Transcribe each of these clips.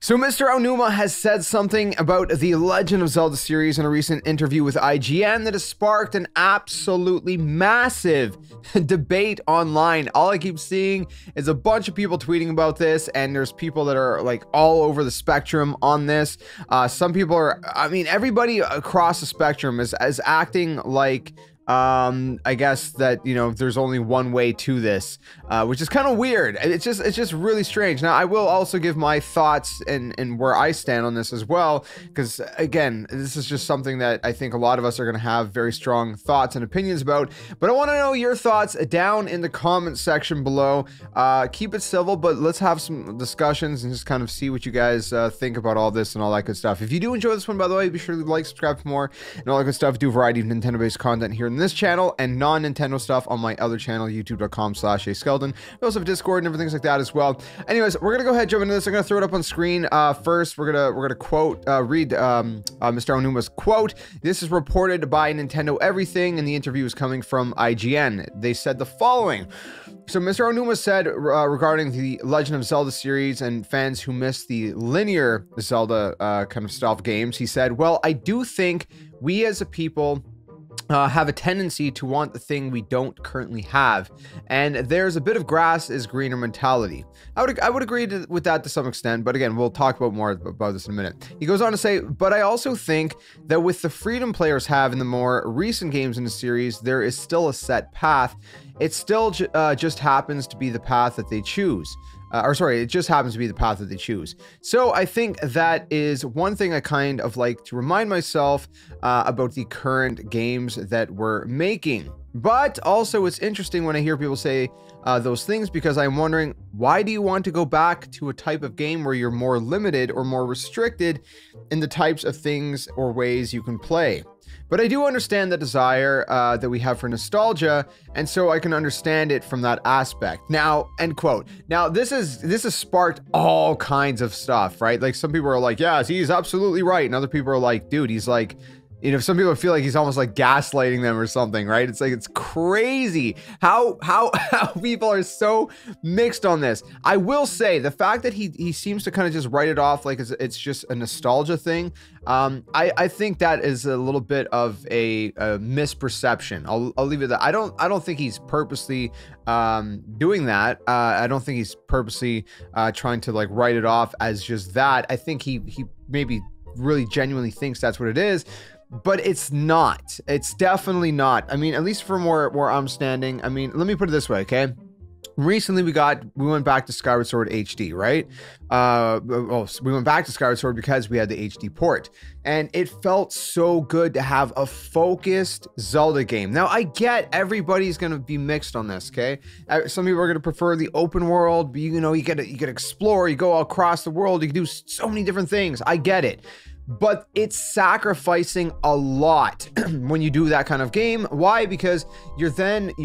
So Mr. Aonuma has said something about the Legend of Zelda series in a recent interview with IGN that has sparked an absolutely massive debate online. All I keep seeing is a bunch of people tweeting about this, and there's people that are like all over the spectrum on this. Some people are, I mean, everybody across the spectrum is acting like I guess that, you know, there's only one way to this, which is kind of weird. It's just really strange. Now, I will also give my thoughts and where I stand on this as well, because again, this is just something that I think a lot of us are going to have very strong thoughts and opinions about. But I want to know your thoughts down in the comment section below. Keep it civil, but let's have some discussions and just kind of see what you guys think about all this and all that good stuff. If you do enjoy this one, by the way, be sure to like, subscribe for more and all that good stuff. Do a variety of Nintendo-based content here in this channel and non-Nintendo stuff on my other channel, youtube.com/JSkeleton. We also have Discord and everything like that as well. Anyways, we're gonna go ahead and jump into this. I'm gonna throw it up on screen. First, we're gonna quote read Mr. Aonuma's quote. This is reported by Nintendo Everything, and the interview is coming from IGN. They said the following. So Mr. Aonuma said regarding the Legend of Zelda series and fans who miss the linear Zelda kind of style of games, he said, "Well, I do think we as a people have a tendency to want the thing we don't currently have, and there's a bit of grass is greener mentality." I would agree with that to some extent, but again, we'll talk about more about this in a minute. He goes on to say, "But I also think that with the freedom players have in the more recent games in the series, there is still a set path. It still just happens to be the path that they choose." It just happens to be the path that they choose. So I think that is one thing I kind of like to remind myself about the current games that we're making. But also it's interesting when I hear people say those things, because I'm wondering, why do you want to go back to a type of game where you're more limited or more restricted in the types of things or ways you can play? But I do understand the desire that we have for nostalgia, and so I can understand it from that aspect. Now, end quote. Now, this has sparked all kinds of stuff, right? Like, some people are like, yeah, he's absolutely right. And other people are like, dude, he's like, you know, some people feel like he's almost like gaslighting them or something, right? It's like, it's crazy how people are so mixed on this. I will say the fact that he seems to kind of just write it off like it's just a nostalgia thing. I think that is a little bit of a misperception. I'll leave it at that. I don't think he's purposely doing that. I don't think he's purposely trying to like write it off as just that. I think he maybe really genuinely thinks that's what it is. But it's not. It's definitely not. I mean, at least from where I'm standing. I mean, let me put it this way, okay? Recently, we went back to Skyward Sword HD, right? We went back to Skyward Sword because we had the HD port, and it felt so good to have a focused Zelda game. Now, I get everybody's gonna be mixed on this, okay? Some people are gonna prefer the open world. You know, you get to explore. You go across the world. You can do so many different things. I get it. But it's sacrificing a lot when you do that kind of game. Why? Because you're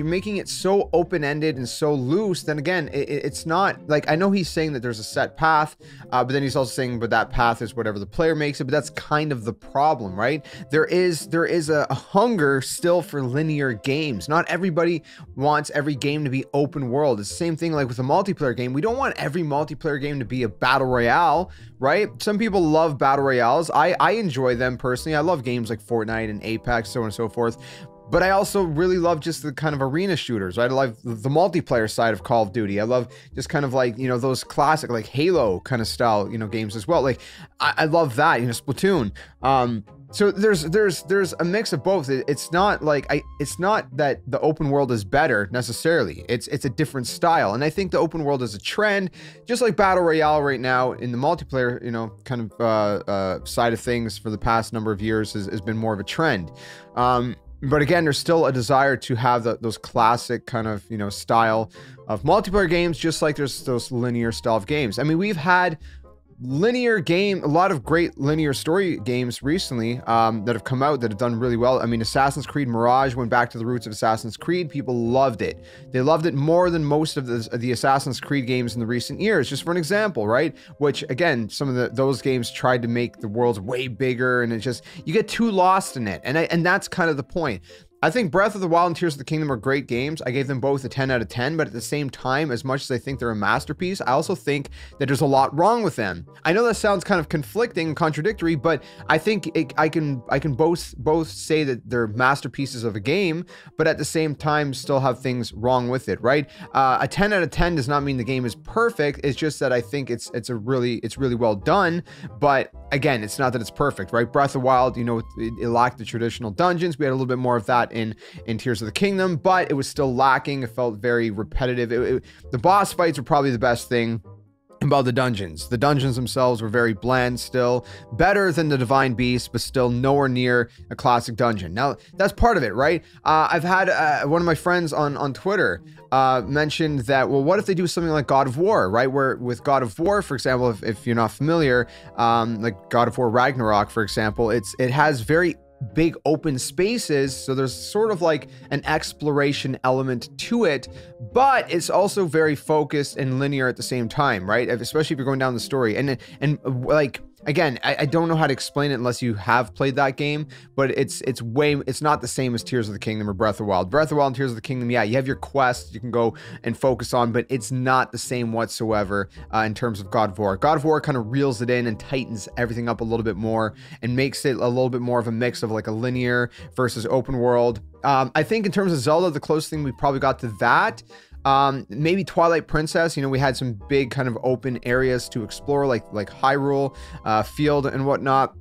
making it so open-ended and so loose. Then again, it's not like, I know he's saying that there's a set path, but then he's also saying, but that path is whatever the player makes it. But that's kind of the problem, right? There is a hunger still for linear games. Not everybody wants every game to be open world. It's the same thing like with a multiplayer game. We don't want every multiplayer game to be a battle royale, right? Some people love battle royales. I enjoy them personally. I love games like Fortnite and Apex, so on and so forth. But I also really love just the kind of arena shooters, right? I love the multiplayer side of Call of Duty. I love just kind of like, you know, those classic like Halo kind of style, you know, games as well. Like I love that, you know, Splatoon. So there's a mix of both. It's not like it's not that the open world is better necessarily. It's a different style, and I think the open world is a trend, just like battle royale right now in the multiplayer, you know, kind of side of things for the past number of years has been more of a trend. But again, there's still a desire to have those classic kind of, you know, style of multiplayer games, just like there's those linear style of games. I mean, we've had a lot of great linear story games recently that have come out that have done really well. I mean, Assassin's Creed Mirage went back to the roots of Assassin's Creed. People loved it. They loved it more than most of the Assassin's Creed games in the recent years, just for an example, right? Which again, some of those games tried to make the worlds way bigger, and it just, you get too lost in it. And that's kind of the point. I think Breath of the Wild and Tears of the Kingdom are great games. I gave them both a 10 out of 10, but at the same time, as much as I think they're a masterpiece, I also think that there's a lot wrong with them. I know that sounds kind of conflicting and contradictory, but I think I can both say that they're masterpieces of a game, but at the same time still have things wrong with it, right? A 10 out of 10 does not mean the game is perfect. It's just that I think it's really well done, but again, it's not that it's perfect, right? Breath of the Wild, you know, it lacked the traditional dungeons. We had a little bit more of that in Tears of the Kingdom, but it was still lacking. It felt very repetitive. The boss fights were probably the best thing about the dungeons. The dungeons themselves were very bland, still better than the Divine Beast, but still nowhere near a classic dungeon. Now, that's part of it, right? I've had one of my friends on Twitter mentioned that, well, what if they do something like God of War, right? Where with God of War, for example, if you're not familiar, like God of War Ragnarok, for example, it has very big open spaces, so there's sort of like an exploration element to it, but it's also very focused and linear at the same time, right? Especially if you're going down the story, and like, again, I don't know how to explain it unless you have played that game, but it's not the same as Tears of the Kingdom or Breath of the Wild. Breath of the Wild and Tears of the Kingdom, yeah, you have your quests you can go and focus on, but it's not the same whatsoever in terms of God of War. God of War kind of reels it in and tightens everything up a little bit more and makes it a little bit more of a mix of like a linear versus open world. I think in terms of Zelda, the closest thing we probably got to that, maybe Twilight Princess. You know, we had some big kind of open areas to explore, like Hyrule, Field and whatnot,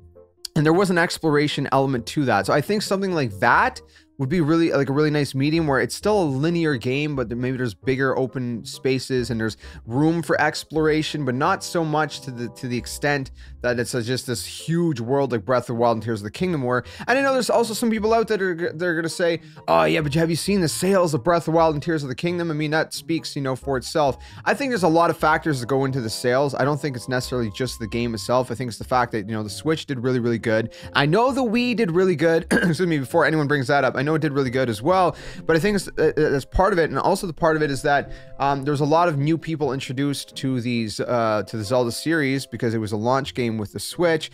and there was an exploration element to that. So I think something like that would be really like a really nice medium where it's still a linear game, but maybe there's bigger open spaces and there's room for exploration, but not so much to the extent that it's just this huge world like Breath of the Wild and Tears of the Kingdom were. And I know there's also some people out there that are going to say, oh yeah, but have you seen the sales of Breath of the Wild and Tears of the Kingdom? I mean, that speaks, you know, for itself. I think there's a lot of factors that go into the sales. I don't think it's necessarily just the game itself. I think it's the fact that, you know, the Switch did really good. I know the Wii did really good. Excuse me, before anyone brings that up, I know it did really good as well, but I think it's part of it. And also the part of it is that there's a lot of new people introduced to these to the Zelda series because it was a launch game with the Switch,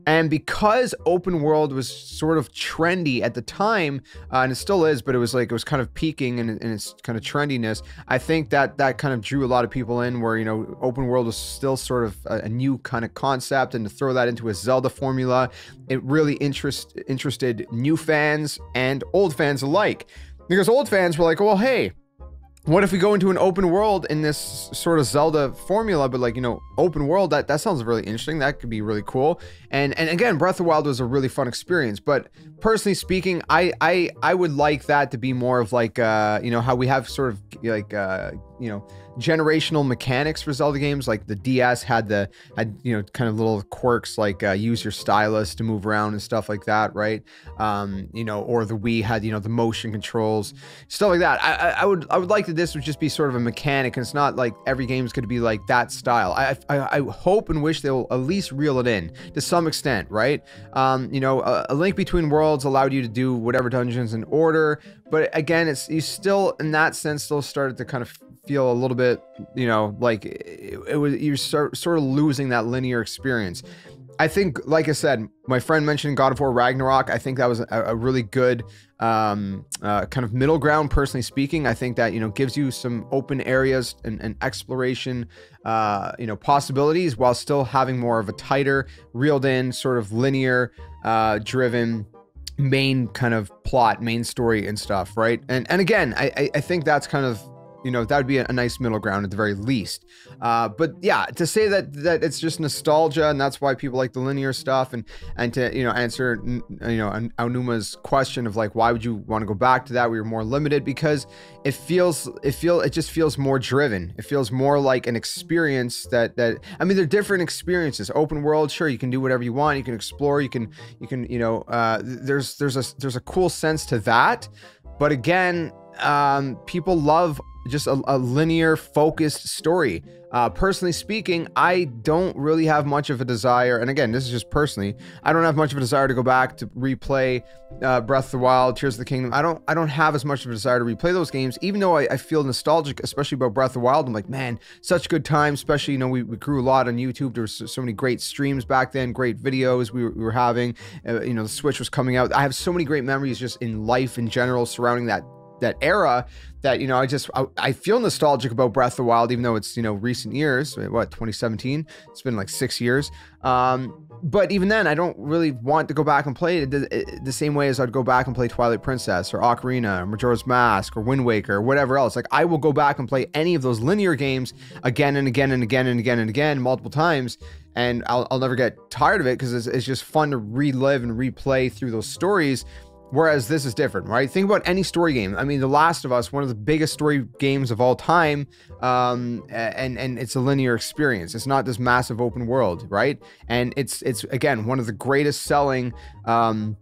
and because open world was sort of trendy at the time, and it still is, but it was kind of peaking in its kind of trendiness. I think that kind of drew a lot of people in, where, you know, open world was still sort of a new kind of concept, and to throw that into a Zelda formula, it really interested new fans and old fans alike, because old fans were like, well, hey, what if we go into an open world in this sort of Zelda formula, but like, you know, open world, that sounds really interesting. That could be really cool. And again, Breath of the Wild was a really fun experience, but personally speaking, I would like that to be more of like, you know, how we have sort of like, you know, generational mechanics for Zelda games. Like the DS had you know, kind of little quirks, like use your stylus to move around and stuff like that, right? You know, or the Wii had, you know, the motion controls, stuff like that. I would like that this would just be sort of a mechanic, and it's not like every game is going to be like that style. I hope and wish they'll at least reel it in to some extent, right? You know, a Link Between Worlds allowed you to do whatever dungeons in order, but again, you still, in that sense, still started to kind of feel a little bit, you know, like you're sort of losing that linear experience. I think, like I said, my friend mentioned God of War Ragnarok. I think that was a really good kind of middle ground, personally speaking. I think that, you know, gives you some open areas and exploration, you know, possibilities, while still having more of a tighter, reeled in, sort of linear driven main kind of plot, main story and stuff, right? And again, I think that's kind of, you know, that would be a nice middle ground at the very least. But yeah, to say that it's just nostalgia and that's why people like the linear stuff, and to, you know, answer, you know, Aonuma's question of like, why would you want to go back to that? We were more limited because it just feels more driven. It feels more like an experience that I mean, they're different experiences. Open world, sure, you can do whatever you want, you can explore, you can, you know, there's a cool sense to that. But again, people love just a linear focused story. Personally speaking, I don't really have much of a desire, and again, this is just personally, I don't have much of a desire to go back to replay Breath of the Wild, Tears of the Kingdom. I don't have as much of a desire to replay those games, even though I feel nostalgic, especially about Breath of the Wild. I'm like, man, such good times, especially, you know, we grew a lot on YouTube. There was so many great streams back then, great videos we were having, you know, the Switch was coming out. I have so many great memories just in life in general surrounding that era, that, you know, I feel nostalgic about Breath of the Wild, even though it's, you know, recent years. What, 2017? It's been like 6 years. But even then, I don't really want to go back and play it the same way as I'd go back and play Twilight Princess or Ocarina or Majora's Mask or Wind Waker or whatever else. Like, I will go back and play any of those linear games again and again and again and again and again multiple times, and I'll never get tired of it, because it's just fun to relive and replay through those stories. Whereas this is different, right? Think about any story game. I mean, The Last of Us, one of the biggest story games of all time, and it's a linear experience. It's not this massive open world, right? And it's again, one of the greatest selling, and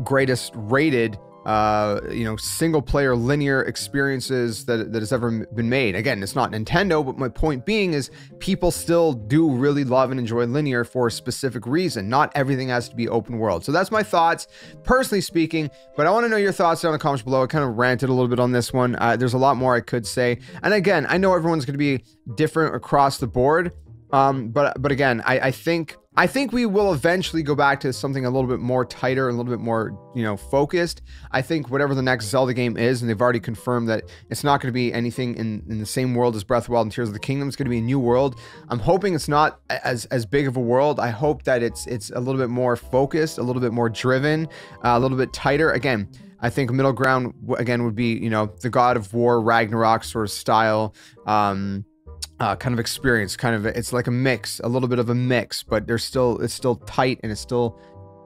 greatest rated, you know, single player linear experiences that has ever been made. Again, it's not Nintendo, but my point being is people still do really love and enjoy linear for a specific reason. Not everything has to be open world. So that's my thoughts, personally speaking, but I want to know your thoughts down in the comments below. I kind of ranted a little bit on this one. There's a lot more I could say. And again, I know everyone's going to be different across the board. But again, I think we will eventually go back to something a little bit more tighter, a little bit more, you know, focused. I think whatever the next Zelda game is, and they've already confirmed that it's not going to be anything in the same world as Breath of the Wild and Tears of the Kingdom. It's going to be a new world. I'm hoping it's not as big of a world. I hope that it's a little bit more focused, a little bit more driven, a little bit tighter. Again, I think middle ground again would be, you know, the God of War, Ragnarok sort of style, kind of experience. Kind of, it's like a mix, a little bit of a mix, but it's still tight, and it's still,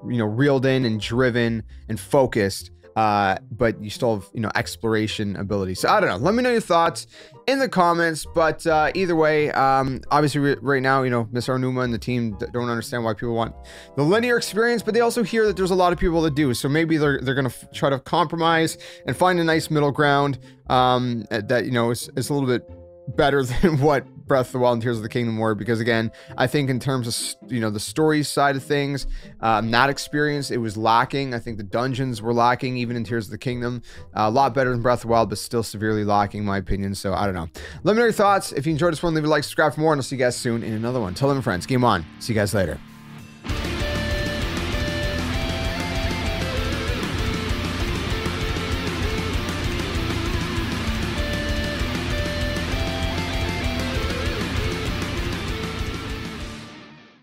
you know, reeled in and driven and focused, but you still have, you know, exploration ability. So I don't know, let me know your thoughts in the comments. But either way, obviously right now, you know, Mr. Aonuma and the team don't understand why people want the linear experience, but they also hear that there's a lot of people that do. So maybe they're gonna try to compromise and find a nice middle ground, that, you know, is a little bit better than what Breath of the Wild and Tears of the Kingdom were. Because again, I think in terms of, you know, the story side of things, that experience, it was lacking. I think the dungeons were lacking even in Tears of the Kingdom. A lot better than Breath of the Wild, but still severely lacking in my opinion. So I don't know, let me know your thoughts. If you enjoyed this one, leave a like, subscribe for more, and I'll see you guys soon in another one. Tell them, friends, game on. See you guys later.